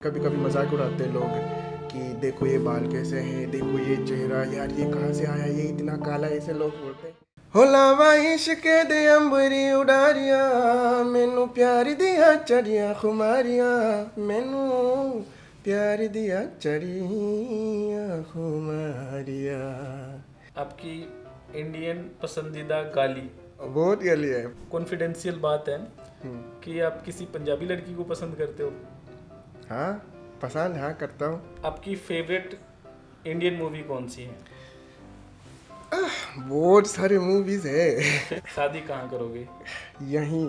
कभी कभी मजाक उड़ाते हैं लोग कि देखो ये बाल कैसे हैं, देखो ये चेहरा, यार ये कहाँ से आया, ये इतना काला, ऐसे लोग बोलते हैं। हो लावा इश्क दे अंबरी उडारिया, मैनू प्यार दिया चढ़िया खुमारिया, मैनू प्यार दिया चढ़िया खुमारिया। आपकी इंडियन पसंदीदा गाली। बहुत गली है। कॉन्फिडेंशियल बात है कि आप किसी पंजाबी लड़की को पसंद करते हो। हाँ, पसंद हाँ करता हूँ। आपकी फेवरेट इंडियन मूवी कौन सी है? बहुत सारे मूवीज है। शादी कहाँ करोगे? यहीं।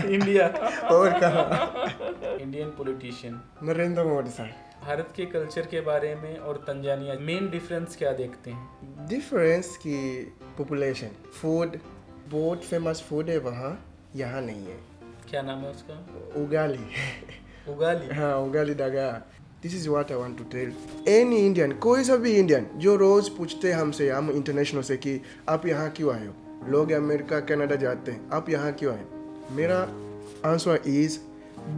इंडिया। और कहाँ? Indian politician. Narendra Modi sir. Bharat के कल्चर के बारे में और तंजानिया मेन डिफरेंस क्या देखते हैं? डिफरेंस की पॉपुलेशन, फूड, बहुत फेमस फूड है वहाँ, यहाँ नहीं है। क्या नाम है उसका? उगाली। उगाली। हाँ, उगाली दगा। This is what I want to tell any Indian, कोई सा भी इंडियन जो रोज पूछते हैं हमसे, हम इंटरनेशनल से, कि आप यहाँ क्यों आए हो। लोग अमेरिका कनाडा जाते हैं, आप यहाँ क्यों आए। मेरा answer is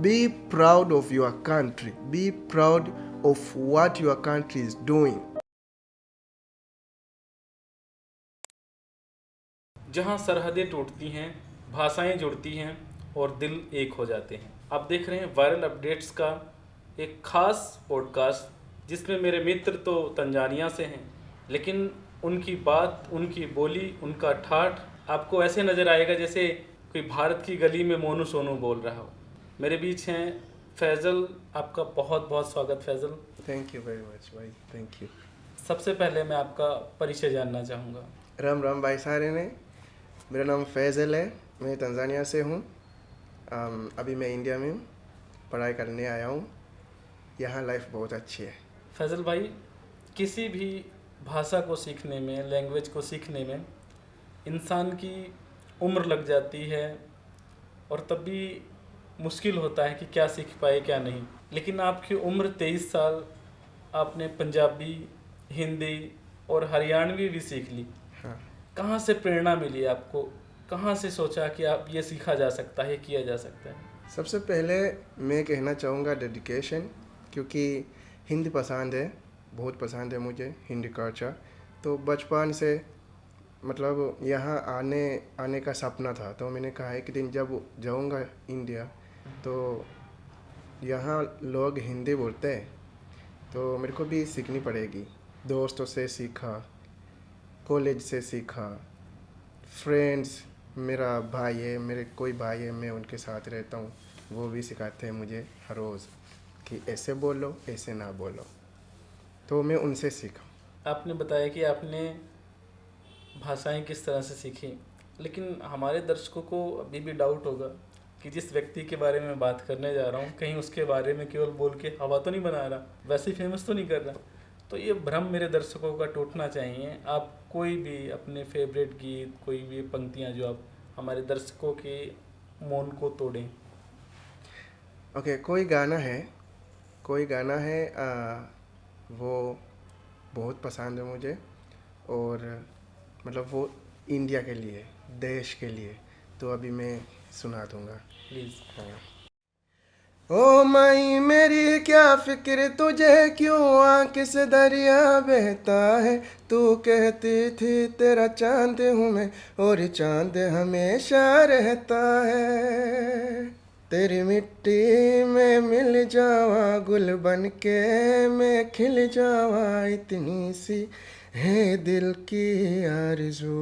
B proud of your country, B proud of what your country is doing. जहाँ सरहदें टूटती हैं, भाषाएं जुड़ती हैं और दिल एक हो जाते हैं। आप देख रहे हैं वायरल अपडेट्स का एक खास पॉडकास्ट, जिसमें मेरे मित्र तो तंजानिया से हैं, लेकिन उनकी बात, उनकी बोली, उनका ठाठ आपको ऐसे नज़र आएगा जैसे कोई भारत की गली में मोनू सोनू बोल रहा हो। मेरे बीच हैं फैज़ल। आपका बहुत बहुत स्वागत Faizal. Thank you very much भाई, थैंक यू। सबसे पहले मैं आपका परिचय जानना चाहूँगा। राम राम भाई सारे ने। मेरा नाम फैज़ल है, मैं तंजानिया से हूँ। अभी मैं इंडिया में हूँ, पढ़ाई करने आया हूँ। यहाँ लाइफ बहुत अच्छी है। फैज़ल भाई, किसी भी भाषा को सीखने में, लैंग्वेज को सीखने में इंसान की उम्र लग जाती है और तब भी मुश्किल होता है कि क्या सीख पाए क्या नहीं। लेकिन आपकी उम्र 23 साल, आपने पंजाबी, हिंदी और हरियाणवी भी सीख ली। हाँ, कहाँ से प्रेरणा मिली आपको? कहाँ से सोचा कि आप ये सीखा जा सकता है, किया जा सकता है? सबसे पहले मैं कहना चाहूँगा डेडिकेशन, क्योंकि हिंदी पसंद है, बहुत पसंद है मुझे हिंदी कल्चर। तो बचपन से मतलब यहाँ आने आने का सपना था। तो मैंने कहा एक दिन जब जाऊँगा इंडिया, तो यहाँ लोग हिंदी बोलते हैं, तो मेरे को भी सीखनी पड़ेगी। दोस्तों से सीखा, कॉलेज से सीखा, फ्रेंड्स, मेरा भाई है, मेरे कोई भाई है, मैं उनके साथ रहता हूँ, वो भी सिखाते हैं मुझे हर रोज़ कि ऐसे बोलो, ऐसे ना बोलो। तो मैं उनसे सीखा। आपने बताया कि आपने भाषाएं किस तरह से सीखी, लेकिन हमारे दर्शकों को अभी भी डाउट होगा कि जिस व्यक्ति के बारे में बात करने जा रहा हूँ, कहीं उसके बारे में केवल बोल के हवा तो नहीं बना रहा, वैसे ही फेमस तो नहीं कर रहा। तो ये भ्रम मेरे दर्शकों का टूटना चाहिए। आप कोई भी अपने फेवरेट गीत, कोई भी पंक्तियाँ जो आप हमारे दर्शकों के मौन को तोड़ें। ओके, कोई गाना है, वो बहुत पसंद है मुझे, और मतलब वो इंडिया के लिए, देश के लिए, तो अभी मैं सुना दूँगा। प्लीज़। ओ माई मेरी क्या फिक्र तुझे, क्यों आँख से दरिया बहता है। तू कहती थी तेरा चांद हूँ मैं, और चांद हमेशा रहता है। तेरी मिट्टी में मिल जावा, गुल बन के मैं खिल जावा, इतनी सी है दिल की आरज़ू।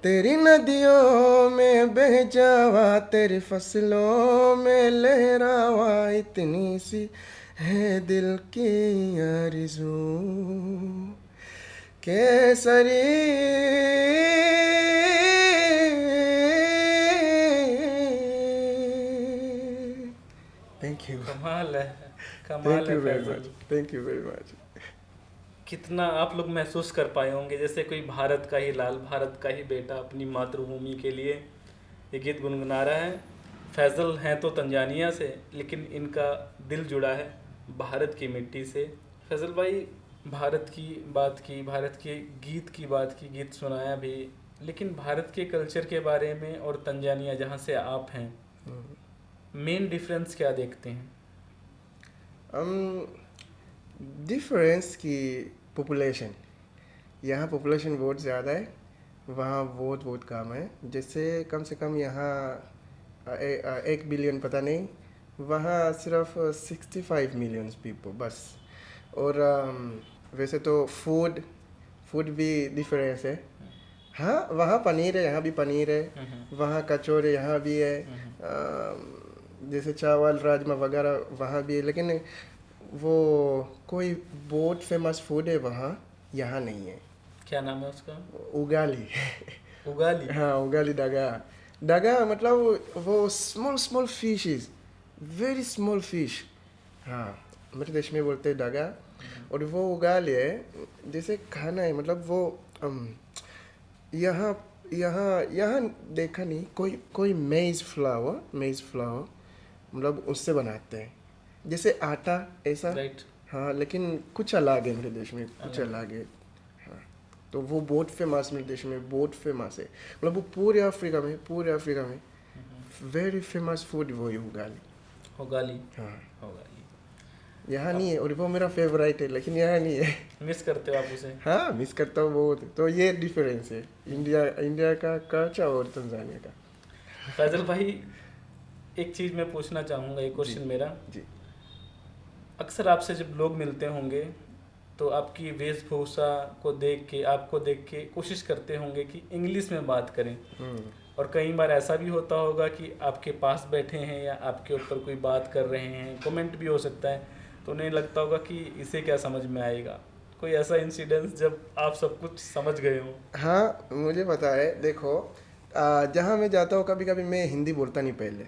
तेरी नदियों में बह जावा, तेरी फसलों में लहरावा, इतनी सी है दिल की आरज़ू। Kesari thank you. कमाल है, कमाल थैंक है you very Faizal. Much, thank you very much. कितना आप लोग महसूस कर पाए होंगे जैसे कोई भारत का ही लाल, भारत का ही बेटा अपनी मातृभूमि के लिए ये गीत गुनगुना रहा है। फैज़ल हैं तो तंजानिया से, लेकिन इनका दिल जुड़ा है भारत की मिट्टी से। फैज़ल भाई, भारत की बात की, भारत के गीत की बात की, गीत सुनाया भी, लेकिन भारत के कल्चर के बारे में और तंजानिया जहाँ से आप हैं, मेन डिफरेंस क्या देखते हैं? डिफरेंस की पॉपुलेशन, यहाँ पॉपुलेशन बहुत ज़्यादा है, वहाँ बहुत बहुत कम है। जैसे कम से कम यहाँ 1 बिलियन पता नहीं, वहाँ सिर्फ 65 मिलियन पीपल बस। और वैसे तो फूड फूड भी डिफरेंस है। हाँ, वहाँ पनीर है, यहाँ भी पनीर है, वहाँ कचौरे यहाँ भी है, जैसे चावल राजमा वगैरह वहाँ भी है, लेकिन वो कोई बहुत फेमस फूड है वहाँ, यहाँ नहीं है। क्या नाम है उसका? उगाली। उगाली? हाँ, उगाली डगा। डगा मतलब वो small small fishes, very small fish. हाँ, मेरे देश में बोलते हैं डगा। और वो उगाली है, जैसे खाना है, मतलब वो यहाँ यहाँ यहाँ देखा नहीं, कोई कोई मेज़ फ्लावर मतलब उससे बनाते हैं, जैसे आटा ऐसा। राइट। हाँ, लेकिन कुछ अलग है मेरे देश में, कुछ अलग। अलग है। हाँ, तो वो बहुत फेमस मेरे देश में, बहुत फेमस है, मतलब वो पूरे अफ्रीका में वेरी फेमस फूड वो है उगाली। उगाली। हाँ, उगाली। यहाँ नहीं है, और वो मेरा फेवरेट है, लेकिन यहाँ नहीं है। मिस करते हो आप उसे? हाँ, मिस करता हूँ बहुत। तो ये डिफरेंस है इंडिया का कल्चर और तंजानिया का। फैजल भाई, एक चीज़ मैं पूछना चाहूँगा, एक क्वेश्चन मेरा। जी। अक्सर आपसे जब लोग मिलते होंगे तो आपकी वेशभूषा को देख के, आपको देख के कोशिश करते होंगे कि इंग्लिश में बात करें, और कई बार ऐसा भी होता होगा कि आपके पास बैठे हैं या आपके ऊपर कोई बात कर रहे हैं, कमेंट भी हो सकता है, तो उन्हें लगता होगा कि इसे क्या समझ में आएगा। कोई ऐसा इंसिडेंस जब आप सब कुछ समझ गए हो? हाँ, मुझे पता है। देखो, जहाँ मैं जाता हूँ कभी कभी मैं हिंदी बोलता नहीं पहले।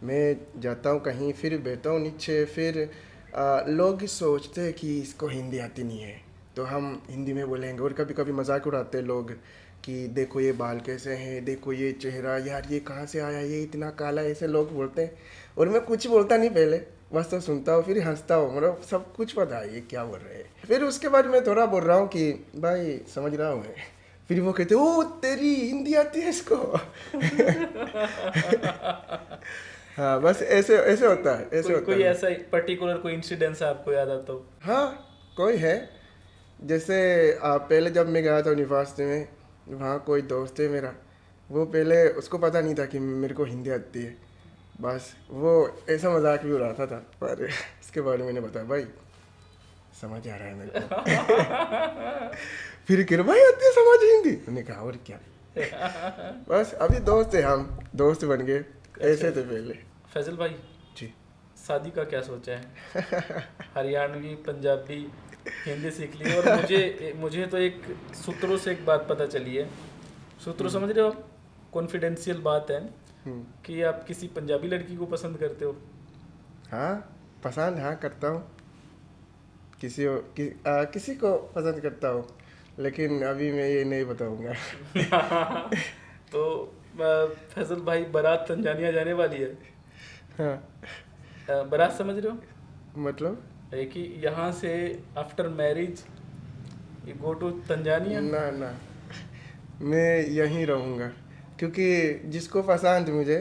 मैं जाता हूँ कहीं, फिर बैठता हूँ नीचे, फिर लोग सोचते हैं कि इसको हिंदी आती नहीं है, तो हम हिंदी में बोलेंगे। और कभी कभी मजाक उड़ाते हैं लोग कि देखो ये बाल कैसे हैं, देखो ये चेहरा, यार ये कहाँ से आया, ये इतना काला, ऐसे लोग बोलते हैं। और मैं कुछ बोलता नहीं पहले, बस तो सुनता हूँ, फिर हंसता हूँ, मतलब सब कुछ पता है ये क्या बोल रहे हैं। फिर उसके बाद मैं थोड़ा बोल रहा हूँ कि भाई समझ रहा हूँ मैं, फिर वो कहते ओ तेरी हिंदी आती है इसको। हाँ, बस ऐसे ऐसे होता है, ऐसे होता कोई है। ऐसा पर्टिकुलर कोई इंसिडेंस आपको याद आता हो? हाँ, कोई है। जैसे पहले जब मैं गया था यूनिवर्सिटी में, वहाँ कोई दोस्त है मेरा, वो पहले उसको पता नहीं था कि मेरे को हिंदी आती है, बस वो ऐसा मजाक भी उड़ाता था। पर इसके बाद मैंने बताया भाई समझ आ रहा है मेरे को। फिर कह रहे भाई आती है समझ हिंदी, मैंने कहा और क्या। बस अभी दोस्त है, हम दोस्त बन गए, ऐसे थे पहले। फैजल भाई जी। शादी का क्या सोचा है? हरियाणवी, पंजाबी, हिंदी सीख ली, और मुझे तो एक सूत्रों से एक बात पता चली है। सूत्रों समझ रहे हो आप? कॉन्फिडेंशियल बात है कि आप किसी पंजाबी लड़की को पसंद करते हो। हाँ, पसंद हाँ करता हूँ, किसी को पसंद करता हूँ, लेकिन अभी मैं ये नहीं बताऊँगा। तो फैजल भाई, बारात तंजानिया जाने वाली है। हाँ, बारात समझ रहे हो? मतलब है कि यहाँ से after marriage you go to Tanzania. ना ना, मैं यहीं रहूँगा, क्योंकि जिसको पसंद मुझे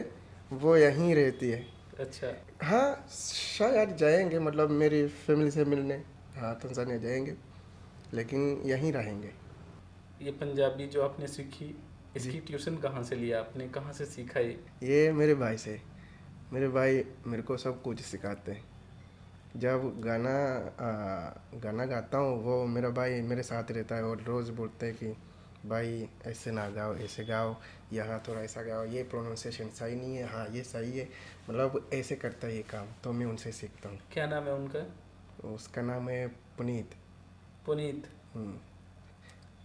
वो यहीं रहती है। अच्छा। हाँ, शायद जाएंगे, मतलब मेरी फैमिली से मिलने, हाँ तंजानिया जाएंगे, लेकिन यहीं रहेंगे। ये पंजाबी जो आपने सीखी, इसकी ट्यूशन कहाँ से लिया आपने, कहाँ से सीखा ये? मेरे भाई से, मेरे भाई मेरे को सब कुछ सिखाते हैं। जब गाना गाता हूँ, वो मेरा भाई मेरे साथ रहता है और रोज़ बोलते हैं कि भाई ऐसे ना गाओ, ऐसे गाओ, यहाँ थोड़ा ऐसा गाओ, ये प्रोनाउंसिएशन सही नहीं है, हाँ ये सही है, मतलब ऐसे करता है ये काम। तो मैं उनसे सीखता हूँ। क्या नाम है उनका? उसका नाम है पुनीत। पुनीत।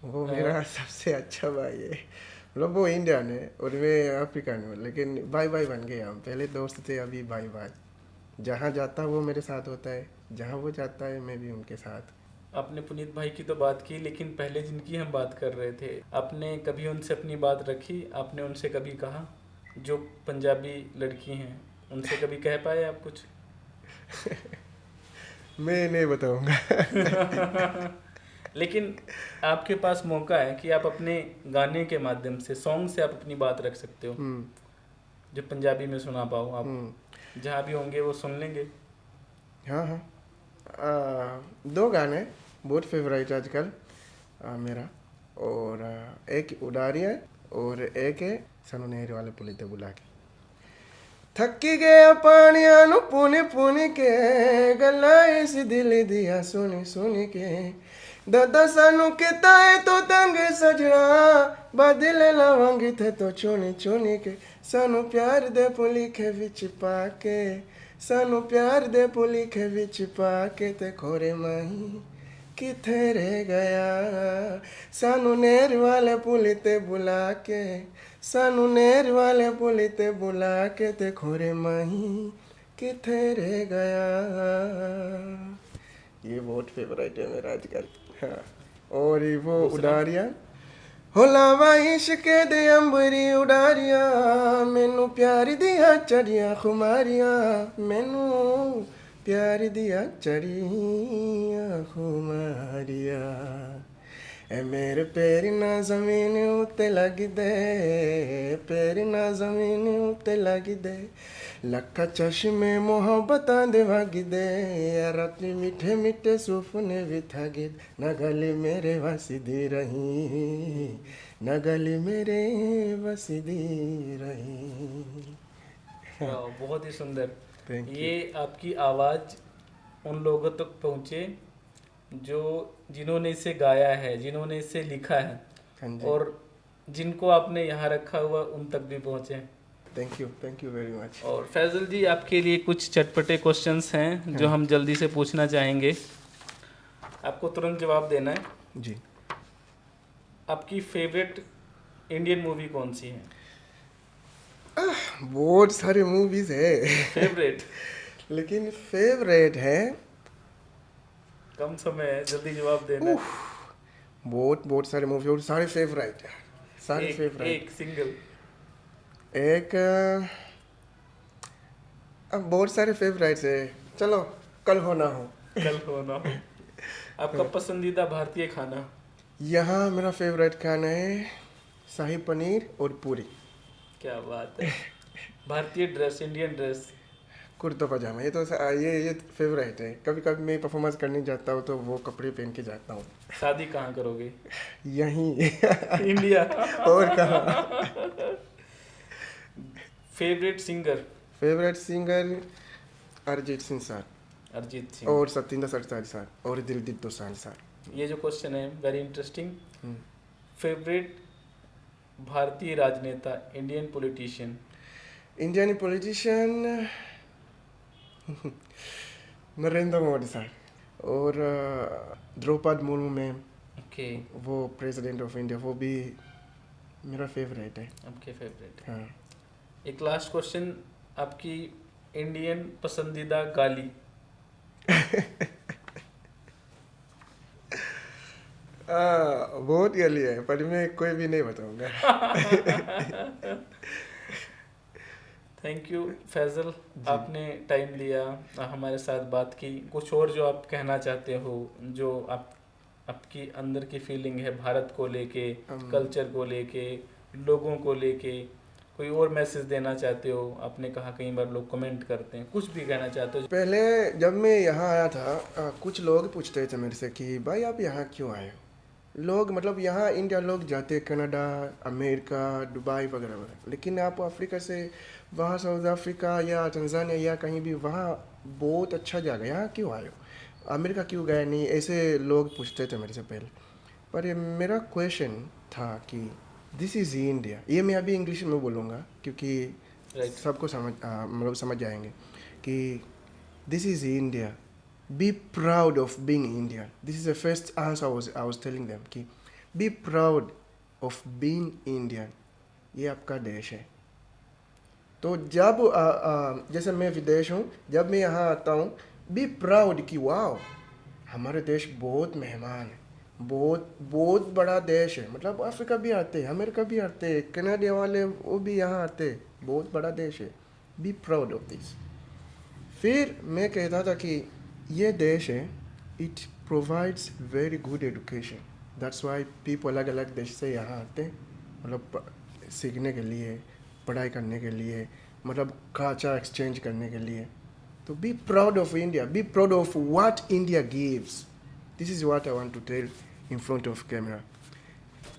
वो मेरा सबसे अच्छा भाई है, मतलब वो इंडियन है और मैं अफ्रीकन हूँ, लेकिन भाई भाई बन गए हम। पहले दोस्त थे, अभी भाई भाई। जहाँ जाता वो मेरे साथ होता है, जहाँ वो जाता है मैं भी उनके साथ। आपने पुनीत भाई की तो बात की, लेकिन पहले जिनकी हम बात कर रहे थे, आपने कभी उनसे अपनी बात रखी? आपने उनसे कभी कहा? जो पंजाबी लड़की हैं उनसे कभी कह पाए आप कुछ? मैं नहीं बताऊंगा। लेकिन आपके पास मौका है कि आप अपने गाने के माध्यम से, सॉन्ग से आप अपनी बात रख सकते हो, जो पंजाबी में सुना पाओ आप। जहाँ भी होंगे वो सुन लेंगे। हाँ हाँ, दो गाने बहुत फेवरेट आजकल मेरा, और एक उडारी है और एक है सानू नेहरू वाले पुलिते बुला के। थकी गया पानिया नु पुनी पुनी के, गल्ला इस दिल दिया सुनी सुनी के, दादा सानू कहता है तो तंग सजना, बादल लवंग थे तो चुनी चुनी के, सानू प्यार दे पुली के विच पाके, सानू प्यार दे पुली के विच पाके, ते खोरे माही किथे रह गया, सानू नेर वाले पुली ते बुला के, सानू नेर वाले पुली ते बुला के, ते खोरे माही किथे रह गया। ये बहुत फेवरेट है मेरा आजकल। हाँ, और ये वो उडारिया, हो लावा इश्क दे अंबरी उडारिया, मैनू प्यार दिया चढ़िया खुमारिया, मैनू प्यार दिया चढ़िया खुमारिया, ए मेरे पैर ना जमीन उत्ते लग दे, पैर ना जमीन उत्ते लग दे, लखा चश्मे मोहब्बतां दे वग दे, राती मीठे मीठे सुपने भी थगे, न गली मेरे वसदी रही, न गली मेरे वसदी रही। बहुत ही सुंदर। Thank you. ये आपकी आवाज़ उन लोगों तक पहुँचे जो जिन्होंने इसे गाया है, जिन्होंने इसे लिखा है, हाँ जी। और जिनको आपने यहाँ रखा हुआ उन तक भी पहुँचे। Thank you very much. और फैजल जी, आपके लिए कुछ चटपटे क्वेश्चंस हैं जो हम जल्दी से पूछना चाहेंगे, आपको तुरंत जवाब देना है। जी। आपकी फेवरेट इंडियन मूवी कौन सी है? बहुत सारे मूवीज है फेवरेट? लेकिन फेवरेट है, कम समय है, जल्दी जवाब देना है। बहुत सारे मूवी और सारे फेवरेट है, सारे एक, फेवरेट। एक सिंगल। एक अब बहुत सारे फेवरेट्स है, चलो कल हो ना हो। कल हो ना हो। आपका पसंदीदा भारतीय खाना? यहाँ मेरा फेवरेट खाना है शाही पनीर और पूरी। क्या बात है। भारतीय ड्रेस, इंडियन ड्रेस? कुर्ता पजामा, ये तो ये फेवरेट है। कभी कभी मैं परफॉर्मेंस करने जाता हूँ तो वो कपड़े पहन के जाता हूँ। शादी कहाँ करोगे? यहीं इंडिया। और कहाँ। Favourite singer? Favourite singer Arijit Singh sir, Arijit Singh और सत्येंद्र सरताज सर, और दिलजीत दोसांझ सर। ये जो क्वेश्चन है वेरी इंटरेस्टिंग। फेवरेट भारतीय राजनेता, Indian politician? Indian politician Narendra Modi sir, और द्रौपदी मुर्मू मैम। ओके, वो प्रेसिडेंट ऑफ इंडिया, वो भी मेरा फेवरेट है। आपके फेवरेट? हाँ। एक लास्ट क्वेश्चन, आपकी इंडियन पसंदीदा गाली? बहुत गली है पर मैं कोई भी नहीं बताऊंगा। थैंक यू फैजल, आपने टाइम लिया, हमारे साथ बात की। कुछ और जो आप कहना चाहते हो, जो आपकी अंदर की फीलिंग है भारत को लेके, कल्चर को लेके, लोगों को लेके, कोई और मैसेज देना चाहते हो? आपने कहा कई बार लोग कमेंट करते हैं, कुछ भी कहना चाहते हो? पहले जब मैं यहाँ आया था कुछ लोग पूछते थे मेरे से कि भाई आप यहाँ क्यों आए हो। लोग मतलब यहाँ इंडिया लोग जाते हैं कनाडा, अमेरिका, दुबई वगैरह वगैरह, लेकिन आप अफ्रीका से वहाँ साउथ अफ्रीका या तंजानिया या कहीं भी, वहाँ बहुत अच्छा जगह, यहाँ क्यों आए हो, अमेरिका क्यों गए नहीं, ऐसे लोग पूछते थे मेरे से पहले। पर ये मेरा क्वेश्चन था कि दिस इज़ इंडिया। ये मैं अभी इंग्लिश में बोलूँगा क्योंकि सबको मतलब समझ जाएंगे कि this is India, be proud of being Indian. This is the first answer I was telling them कि be proud of being Indian, ये आपका देश है। तो जब जैसे मैं विदेश हूँ, जब मैं यहाँ आता हूँ, बी प्राउड कि वाह हमारे देश बहुत मेहमान है, बहुत बड़ा देश है। मतलब अफ्रीका भी आते हैं, अमेरिका भी आते हैं, कनाडा वाले वो भी यहाँ आते हैं, बहुत बड़ा देश है। B proud of this. फिर मैं कहता था कि ये देश है, it provides very good education, that's why people अलग अलग देश से यहाँ आते हैं, मतलब सीखने के लिए, पढ़ाई करने के लिए, मतलब कल्चर एक्सचेंज करने के लिए। तो be proud of India. Be proud of what India gives. This is what I want to tell in front of camera.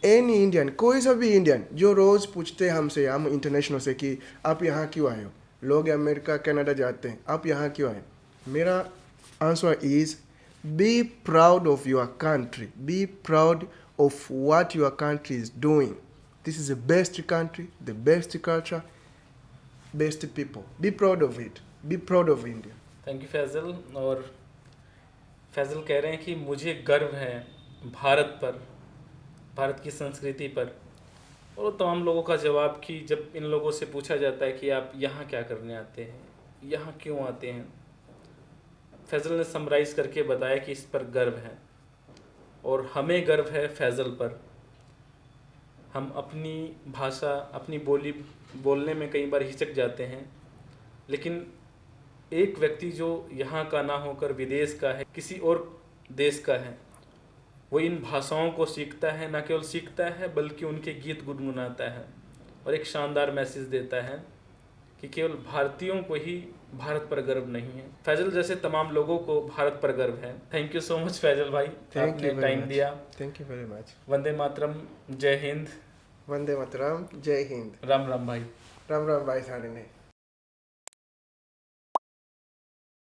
Any Indian, कोई सा भी इंडियन जो रोज़ पूछते हैं हमसे, हम इंटरनेशनल से कि आप यहाँ क्यों आए हो, लोग अमेरिका कनाडा जाते हैं, आप यहाँ क्यों आए, मेरा answer is be proud of your country. Be proud of what your country is doing. This is the best country, the best culture, best people. Be proud of it. Be proud of India. Thank you Faizal. और फैज़ल कह रहे हैं कि मुझे गर्व है भारत पर, भारत की संस्कृति पर। और तमाम लोगों का जवाब कि जब इन लोगों से पूछा जाता है कि आप यहाँ क्या करने आते हैं, यहाँ क्यों आते हैं, फैज़ल ने समराइज़ करके बताया कि इस पर गर्व है और हमें गर्व है फैज़ल पर। हम अपनी भाषा, अपनी बोली बोलने में कई बार हिचक जाते हैं, लेकिन एक व्यक्ति जो यहाँ का ना होकर विदेश का है, किसी और देश का है, वो इन भाषाओं को सीखता है, ना केवल सीखता है बल्कि उनके गीत गुनगुनाता है और एक शानदार मैसेज देता है कि केवल भारतीयों को ही भारत पर गर्व नहीं है, फैजल जैसे तमाम लोगों को भारत पर गर्व है। Thank you so much Faisal भाई, आपने टाइम दिया। Thank you very much. Vande Mataram, जय हिंद। वंदे मातरम, जय हिंद। राम राम भाई। राम राम भाई सारे ने।